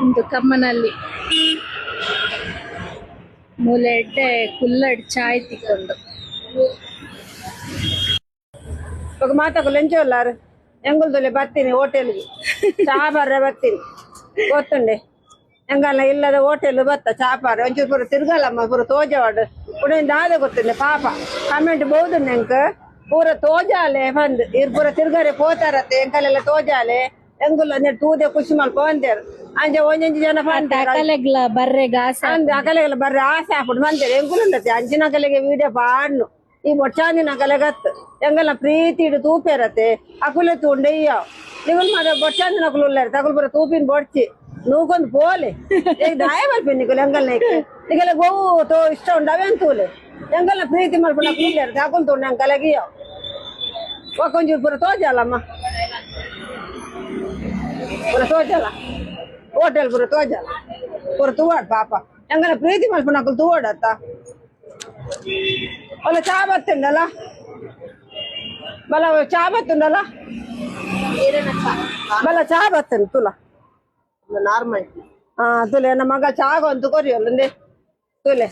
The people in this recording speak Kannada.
ಇಂದು ಕಮ್ಮನಲ್ಲಿ ಮೂಲೆಡ್ಡೆ ಕುಲ್ಲಡ್ ಚಾಯ್ ತಿಕ್ಕೊಂಡು ఒక మాతకు లెంచోళ్ళారు ఎంగులతోలే బత్తిని హోటల్కి చాపారే బత్తిని ಗೊತ್ತುಂಡೆ ಎಂಗಲ್ಲ ಇಲ್ಲದ ಹೋಟೆಲ್ ಬತ್ತ ಚಾಪಾರ ಒಂಚೂರು ಪೂರ ತಿರ್ಗಲ್ಲಮ್ಮ ಪೂರ ತೋಜವಾಡು ಉಡೇನ್ ದಾದ ಗೊತ್ತಿಲ್ಲ ಪಾಪ ಕಮೆಂಟ್ ಬಹುದು ನೆಂಕ್ ಪೂರ ತೋಜಾಲೆ ಬಂದ್ ಇರ್ ಪೂರ ತಿರ್ಗಾರೆ ಪೋತಾರತ್ತೆ ಎಂಕಲೆಲ್ಲ ತೋಜಾಲೆ ಎಂಗುಲ್ಲ ನೆಟ್ ತೂದೆ ಖುಷಿ ಮಲ್ಪ ಬಂದೇರು ಅಂಜ ಒಂಜೊಂಜಿ ಜನ ಬಂತಾರೆ ಅಕಲೆಗ್ಲ ಬರ್ರೆಗ ಆಸೆ ಅಂದ್ ಅಕಲೆಗೆಲ್ಲ ಬರ್ರೆ ಆಸೆ ಹಾಕ್ಬಿಟ್ಟು ಬಂದೇರು ಎಂಗುಲಂದತ್ತೆ ಅಂಚಿನ ಕಲೆಗೆ ವಿಡಿಯೋ ಪಾಡ್ನು ಈ ಮೊಚ್ಚಾಂದಿನ ಕಲೆಗತ್ತು ಎಂಗಲ್ಲ ಪ್ರೀತಿ ಇಡು ತೂಪೇರತ್ತೆ ಅಕುಲೆ ತೂಂಡೆಯ್ಯ ನಿಗುಲ್ ಮಾದ ಬೊಚ್ಚಾಂದಿನ ಅಕುಲು ಉಳ್ಳಾರ ತಗುಲ್ ಬರ ತೂಪಿನ ಬೊಡ್ಚಿ ನೂಕೊಂದು ಪೋಲೆ ಈಗ ದಾಯ ಮಲ್ಪಿ ನಿಗುಲ್ ಎಂಗಲ್ ನಿಗೆಲ್ಲ ಗೋವು ತೋ ಇಷ್ಟ ಉಂಡವೆ ಅಂತೂಲೆ ಎಂಗಲ್ಲ ಪ್ರೀತಿ ಮಲ್ಪನ ಅಕುಲ್ಲಾರ ತಗುಲ್ ತೂಂಡ ಎಂಗ್ ಕಲೆಗಿಯ ಒಂಚೂರು ಪೂರ ತೋಜಲ್ಲಮ್ಮ ಪೂರ ತೋಜಲ್ಲ ಹೋಟೆಲ್ ಪೂರ ತೋಜಲ್ಲ ಪೂರ ತೂವಾಡ್ ಪಾಪ ಎಂಗಲ್ಲ ಪ್ರೀತಿ ಮಲ್ಪನ ಅಕುಲ್ ತೂವಾಡತ್ತ ಒಳ್ಳೆ ಚಾ ಬತ್ತುಂಡಲ್ಲ ಬಲ ಚಾ ಬತ್ತುಂಡಲ್ಲ ಬಲ ಚಾ ಬತ್ತುಂಡು ತುಲ ನಾರ್ಮಲ್ ತುಲೆ ನನ್ನ ಮಗ ಚಾಗ ಅಂತ ಕೊರಿಯಲ್ಲ ತುಲೆ